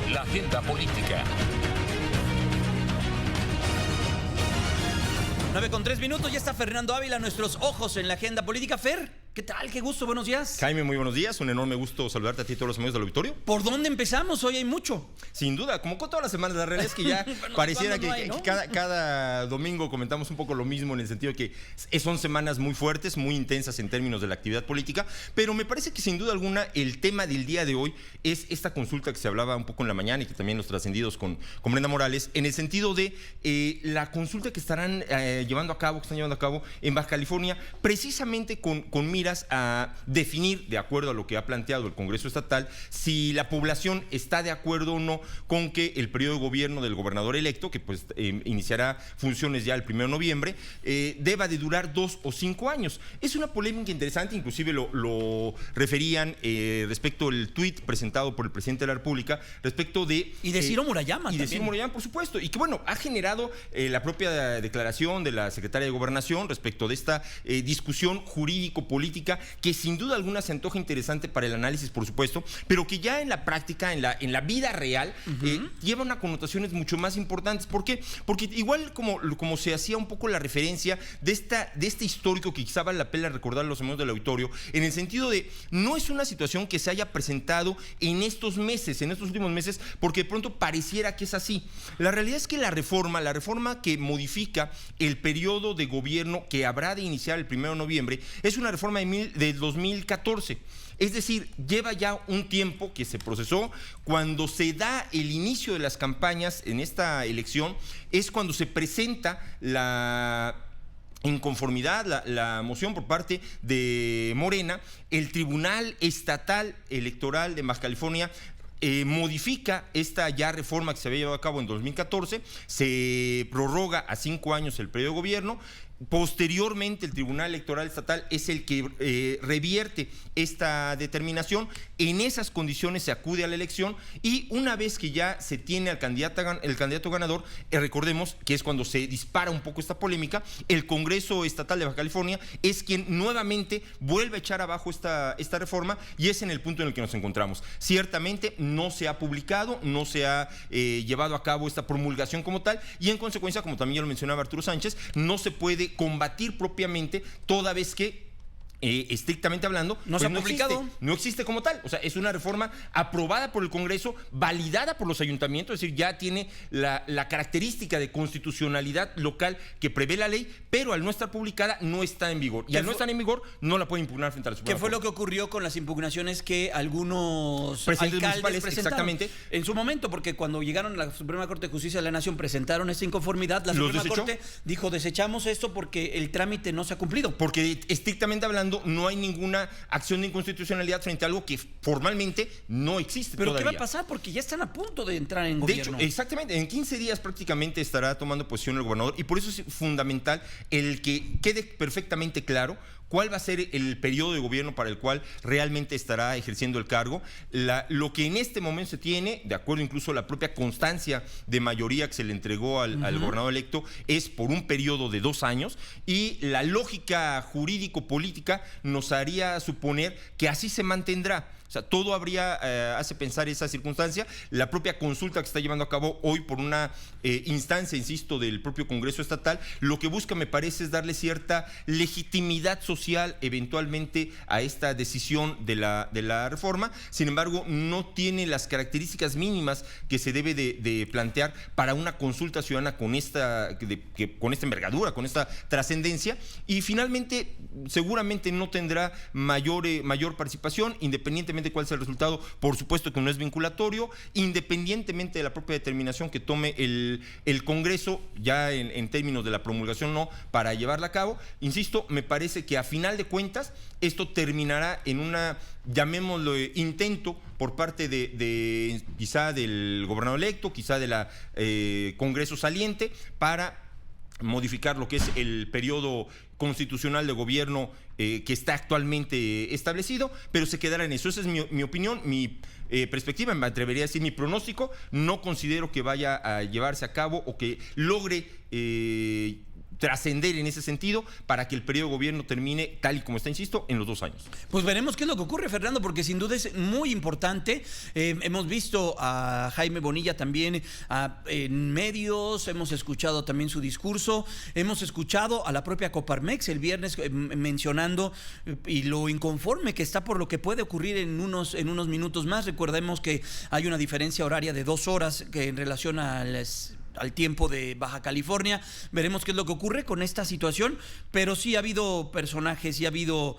la agenda política. 9:03, ya está Fernando Ávila, nuestros ojos en la agenda política. Fer, ¿qué tal? Qué gusto, buenos días. Jaime, muy buenos días, un enorme gusto saludarte a ti y a todos los amigos del auditorio. ¿Por dónde empezamos? Hoy hay mucho. Sin duda, como con todas las semanas, la realidad es que ya Bueno, pareciera ¿cuándo no hay, que no? cada domingo comentamos un poco lo mismo, en el sentido de que son semanas muy fuertes, muy intensas en términos de la actividad política, pero me parece que sin duda alguna el tema del día de hoy es esta consulta que se hablaba un poco en la mañana y que también los trascendidos con Brenda Morales, en el sentido de la consulta que estarán llevando a cabo, en Baja California, precisamente con miras a definir, de acuerdo a lo que ha planteado el Congreso Estatal, si la población está de acuerdo o no con que el periodo de gobierno del gobernador electo, que pues iniciará funciones ya el 1 de noviembre, deba de durar 2 o 5 años. Es una polémica interesante, inclusive lo referían respecto al tuit presentado por el presidente de la República, respecto de... Y de Ciro Murayama Y de Ciro también. Murayama, por supuesto, y que bueno, ha generado la propia declaración de la secretaria de Gobernación respecto de esta discusión jurídico-política que sin duda alguna se antoja interesante para el análisis, por supuesto, pero que ya en la práctica, en la vida real, lleva unas connotaciones mucho más importantes. ¿Por qué? Porque igual como se hacía un poco la referencia de este histórico que quizá vale la pena recordar a los amigos del auditorio, en el sentido de no es una situación que se haya presentado en estos últimos meses, porque de pronto pareciera que es así. La realidad es que la reforma que modifica el periodo de gobierno que habrá de iniciar el 1 de noviembre es una reforma de 2014. Es decir, lleva ya un tiempo que se procesó. Cuando se da el inicio de las campañas en esta elección, es cuando se presenta la inconformidad, la moción por parte de Morena. El Tribunal Estatal Electoral de Baja California modifica esta ya reforma que se había llevado a cabo en 2014, se prorroga a 5 años el periodo de gobierno. Posteriormente, el Tribunal Electoral Estatal es el que revierte esta determinación. En esas condiciones se acude a la elección y una vez que ya se tiene el candidato ganador, recordemos que es cuando se dispara un poco esta polémica, el Congreso Estatal de Baja California es quien nuevamente vuelve a echar abajo esta reforma, y es en el punto en el que nos encontramos. Ciertamente no se ha publicado, no se ha llevado a cabo esta promulgación como tal, y en consecuencia, como también ya lo mencionaba Arturo Sánchez, no se puede combatir propiamente, toda vez que estrictamente hablando, no se ha publicado. No existe como tal. O sea, es una reforma aprobada por el Congreso, validada por los ayuntamientos, es decir, ya tiene la característica de constitucionalidad local que prevé la ley, pero al no estar publicada no está en vigor. Y al no estar en vigor no la puede impugnar frente a la Suprema ¿Qué fue Corte. lo que ocurrió con las impugnaciones que algunos Presidentes alcaldes municipales, presentaron? exactamente. En su momento, porque cuando llegaron a la Suprema Corte de Justicia de la Nación presentaron esa inconformidad, la ¿Los Suprema desechó? Corte dijo: desechamos esto porque el trámite no se ha cumplido. Porque estrictamente hablando no hay ninguna acción de inconstitucionalidad frente a algo que formalmente no existe. ¿Pero todavía. qué va a pasar? Porque ya están a punto de entrar en De gobierno. hecho, exactamente, en 15 días prácticamente estará tomando posición el gobernador, y por eso es fundamental el que quede perfectamente claro cuál va a ser el periodo de gobierno para el cual realmente estará ejerciendo el cargo. Lo que en este momento se tiene, de acuerdo incluso a la propia constancia de mayoría que se le entregó al gobernador electo, es por un periodo de 2 años, y la lógica jurídico-política nos haría suponer que así se mantendrá. O sea, todo hace pensar esa circunstancia. La propia consulta que está llevando a cabo hoy por una instancia, insisto, del propio Congreso Estatal, lo que busca, me parece, es darle cierta legitimidad social eventualmente a esta decisión de la reforma. Sin embargo, no tiene las características mínimas que se debe de plantear para una consulta ciudadana con esta envergadura, con esta trascendencia, y finalmente seguramente no tendrá mayor participación, independientemente de cuál sea el resultado. Por supuesto que no es vinculatorio, independientemente de la propia determinación que tome el Congreso, ya en términos de la promulgación no, para llevarla a cabo. Insisto, me parece que a final de cuentas esto terminará en una, llamémoslo, intento por parte de quizá del gobernador electo, quizá de la Congreso saliente, para modificar lo que es el periodo constitucional de gobierno que está actualmente establecido, pero se quedará en eso. Esa es mi opinión, mi perspectiva, me atrevería a decir mi pronóstico. No considero que vaya a llevarse a cabo o que logre trascender en ese sentido para que el periodo de gobierno termine tal y como está, insisto, en los 2 años. Pues veremos qué es lo que ocurre, Fernando, porque sin duda es muy importante. Hemos visto a Jaime Bonilla también en medios, hemos escuchado también su discurso, hemos escuchado a la propia Coparmex el viernes mencionando y lo inconforme que está por lo que puede ocurrir en unos minutos más. Recordemos que hay una diferencia horaria de 2 horas que en relación al tiempo de Baja California. Veremos qué es lo que ocurre con esta situación, pero sí ha habido personajes y ha habido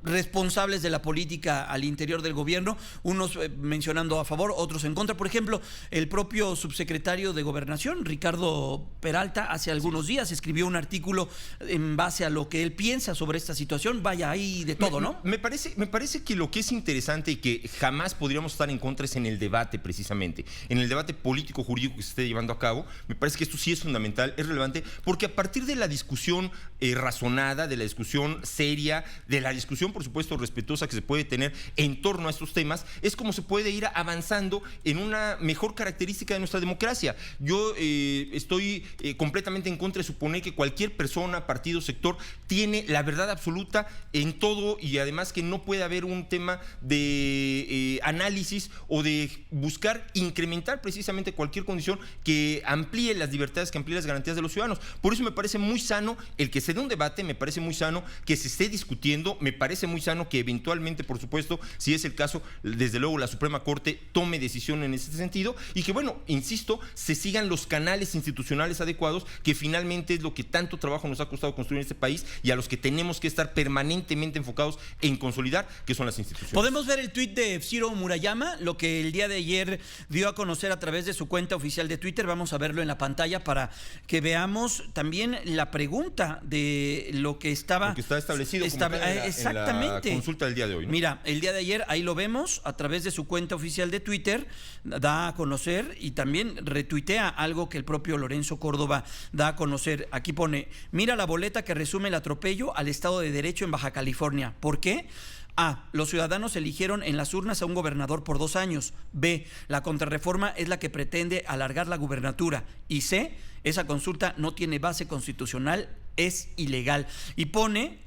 responsables de la política al interior del gobierno, unos mencionando a favor, otros en contra. Por ejemplo, el propio subsecretario de Gobernación, Ricardo Peralta, hace algunos días escribió un artículo en base a lo que él piensa sobre esta situación. Vaya, hay de todo, ¿no? Me parece que lo que es interesante y que jamás podríamos estar en contra es en el debate, precisamente, en el debate político-jurídico que se esté llevando a cabo. Me parece que esto sí es fundamental, es relevante, porque a partir de la discusión razonada, de la discusión seria, de la discusión, por supuesto, respetuosa que se puede tener en torno a estos temas, es como se puede ir avanzando en una mejor característica de nuestra democracia. Yo estoy completamente en contra de suponer que cualquier persona, partido, sector, tiene la verdad absoluta en todo, y además que no puede haber un tema de análisis o de buscar incrementar precisamente cualquier condición que amplíe las libertades, que amplíe las garantías de los ciudadanos. Por eso me parece muy sano el que se dé un debate, me parece muy sano que se esté discutiendo, me parece muy sano que eventualmente, por supuesto, si es el caso, desde luego la Suprema Corte tome decisión en ese sentido, y que, bueno, insisto, se sigan los canales institucionales adecuados, que finalmente es lo que tanto trabajo nos ha costado construir en este país y a los que tenemos que estar permanentemente enfocados en consolidar, que son las instituciones. Podemos ver el tuit de Ciro Murayama, lo que el día de ayer dio a conocer a través de su cuenta oficial de Twitter. Vamos a verlo en la pantalla para que veamos también la pregunta de lo que estaba... Lo que está establecido exactamente. En la consulta del día de hoy, ¿no? Mira, el día de ayer, ahí lo vemos, a través de su cuenta oficial de Twitter, da a conocer y también retuitea algo que el propio Lorenzo Córdoba da a conocer. Aquí pone: mira la boleta que resume el atropello al Estado de Derecho en Baja California. ¿Por qué? A. Los ciudadanos eligieron en las urnas a un gobernador por 2 años. B. La contrarreforma es la que pretende alargar la gubernatura. Y C. Esa consulta no tiene base constitucional, es ilegal. Y pone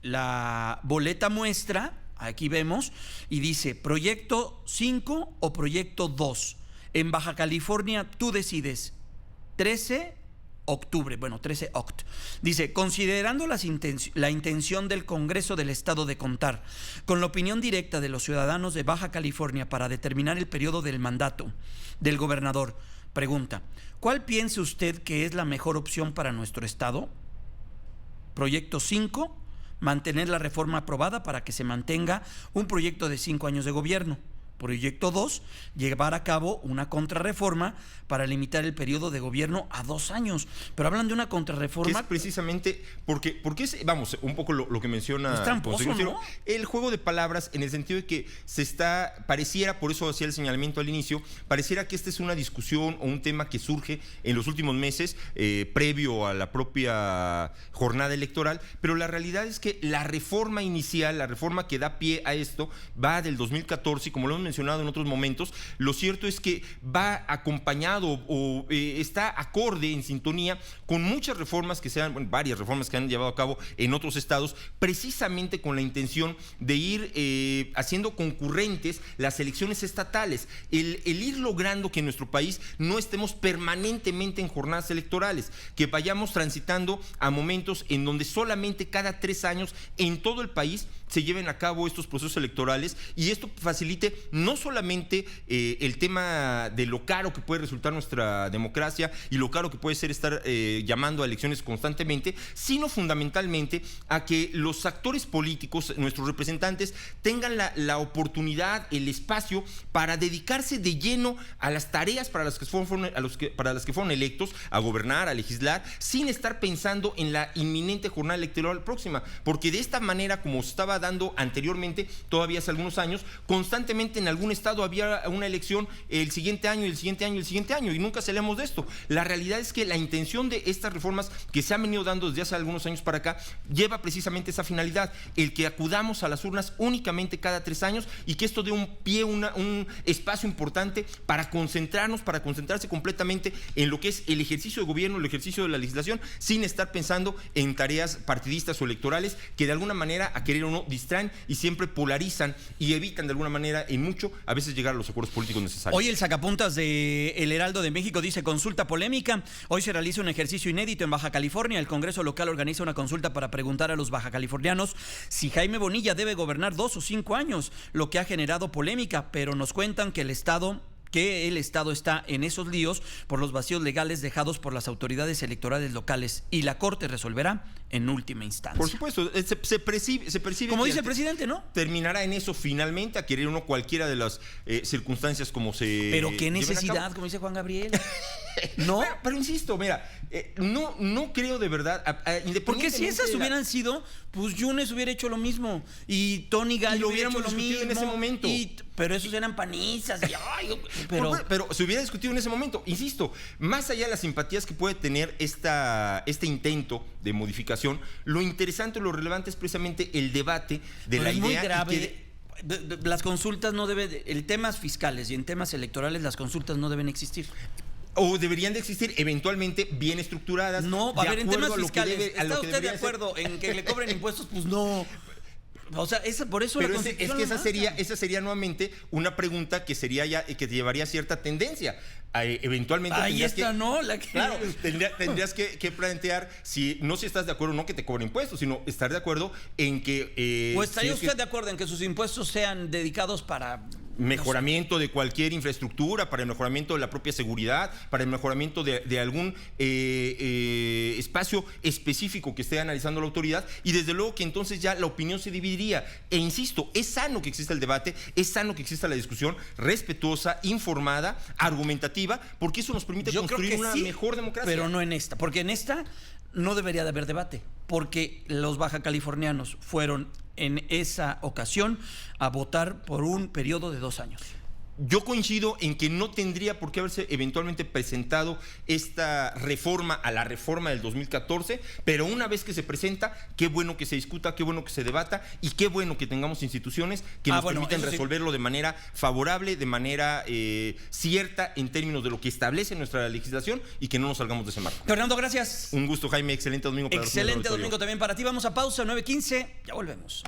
la boleta muestra, aquí vemos, y dice: proyecto 5 o proyecto 2. En Baja California tú decides. 13 octubre, bueno, 13 oct. Dice: considerando la intención del Congreso del Estado de contar con la opinión directa de los ciudadanos de Baja California para determinar el periodo del mandato del gobernador. Pregunta: ¿cuál piensa usted que es la mejor opción para nuestro Estado? Proyecto 5: mantener la reforma aprobada para que se mantenga un proyecto de 5 años de gobierno. Proyecto 2, llevar a cabo una contrarreforma para limitar el periodo de gobierno a 2 años. Pero hablan de una contrarreforma... Que es precisamente porque es, vamos, un poco lo que menciona... Es tramposo, ¿no? El juego de palabras, en el sentido de que pareciera, por eso hacía el señalamiento al inicio, pareciera que esta es una discusión o un tema que surge en los últimos meses, previo a la propia jornada electoral, pero la realidad es que la reforma inicial, la reforma que da pie a esto, va del 2014, y como lo hemos mencionado en otros momentos, lo cierto es que va acompañado o está acorde, en sintonía con muchas reformas que varias reformas que han llevado a cabo en otros estados, precisamente con la intención de ir haciendo concurrentes las elecciones estatales, el ir logrando que en nuestro país no estemos permanentemente en jornadas electorales, que vayamos transitando a momentos en donde solamente cada 3 años en todo el país se lleven a cabo estos procesos electorales, y esto facilite no solamente el tema de lo caro que puede resultar nuestra democracia y lo caro que puede ser estar llamando a elecciones constantemente, sino fundamentalmente a que los actores políticos, nuestros representantes, tengan la oportunidad, el espacio para dedicarse de lleno a las tareas para las que fueron electos, a gobernar, a legislar, sin estar pensando en la inminente jornada electoral próxima, porque de esta manera, como estaba dando anteriormente, todavía hace algunos años, constantemente en algún estado había una elección el siguiente año, el siguiente año, el siguiente año, y nunca salíamos de esto. La realidad es que la intención de estas reformas que se han venido dando desde hace algunos años para acá lleva precisamente esa finalidad, el que acudamos a las urnas únicamente cada 3 años y que esto dé un pie, un espacio importante para concentrarse completamente en lo que es el ejercicio de gobierno, el ejercicio de la legislación, sin estar pensando en tareas partidistas o electorales que de alguna manera, a querer o no, distraen y siempre polarizan y evitan de alguna manera en mucho a veces llegar a los acuerdos políticos necesarios. Hoy el sacapuntas de El Heraldo de México dice: consulta polémica. Hoy se realiza un ejercicio inédito en Baja California. El Congreso local organiza una consulta para preguntar a los bajacalifornianos si Jaime Bonilla debe gobernar 2 o 5 años, lo que ha generado polémica, pero nos cuentan que el Estado está en esos líos por los vacíos legales dejados por las autoridades electorales locales y la Corte resolverá en última instancia. Por supuesto, se percibe como que dice el presidente, ¿no? Terminará en eso finalmente, a querer uno cualquiera de las circunstancias como se... Pero qué necesidad, como dice Juan Gabriel. ¿No? Pero insisto, mira, no creo de verdad, independientemente... Porque si esas hubieran sido, pues Yunes hubiera hecho lo mismo y Tony Gallo hubiera hecho lo mismo en ese momento. Pero esos eran panizas. Pero se hubiera discutido en ese momento. Insisto, más allá de las simpatías que puede tener este intento de modificación, lo interesante, lo relevante es precisamente el debate de la idea. Es muy grave. Las consultas no deben, en temas fiscales y en temas electorales, las consultas no deben existir. O deberían de existir eventualmente bien estructuradas. No, a ver, en temas fiscales, ¿está usted de acuerdo en que le cobren impuestos? Pues no. O sea, por eso pero es que esa sería nuevamente una pregunta que sería ya, que te llevaría a cierta tendencia. Eventualmente claro, tendrías que plantear si estás de acuerdo, no que te cobren impuestos, sino estar de acuerdo en que... ¿O estaría usted de acuerdo en que sus impuestos sean dedicados para... mejoramiento de cualquier infraestructura, para el mejoramiento de la propia seguridad, para el mejoramiento de algún espacio específico que esté analizando la autoridad? Y desde luego que entonces ya la opinión se dividiría. E insisto, es sano que exista el debate, es sano que exista la discusión respetuosa, informada, argumentativa, porque eso nos permite construir una mejor democracia. Pero no en esta, porque en esta no debería de haber debate, porque los bajacalifornianos fueron en esa ocasión a votar por un periodo de 2 años. Yo coincido en que no tendría por qué haberse eventualmente presentado esta reforma a la reforma del 2014, pero una vez que se presenta, qué bueno que se discuta, qué bueno que se debata y qué bueno que tengamos instituciones que nos permitan resolverlo de manera favorable, de manera cierta en términos de lo que establece nuestra legislación y que no nos salgamos de ese marco. Fernando, gracias. Un gusto, Jaime. Excelente domingo para Excelente domingo también para ti. Vamos a pausa, 9:15. Ya volvemos.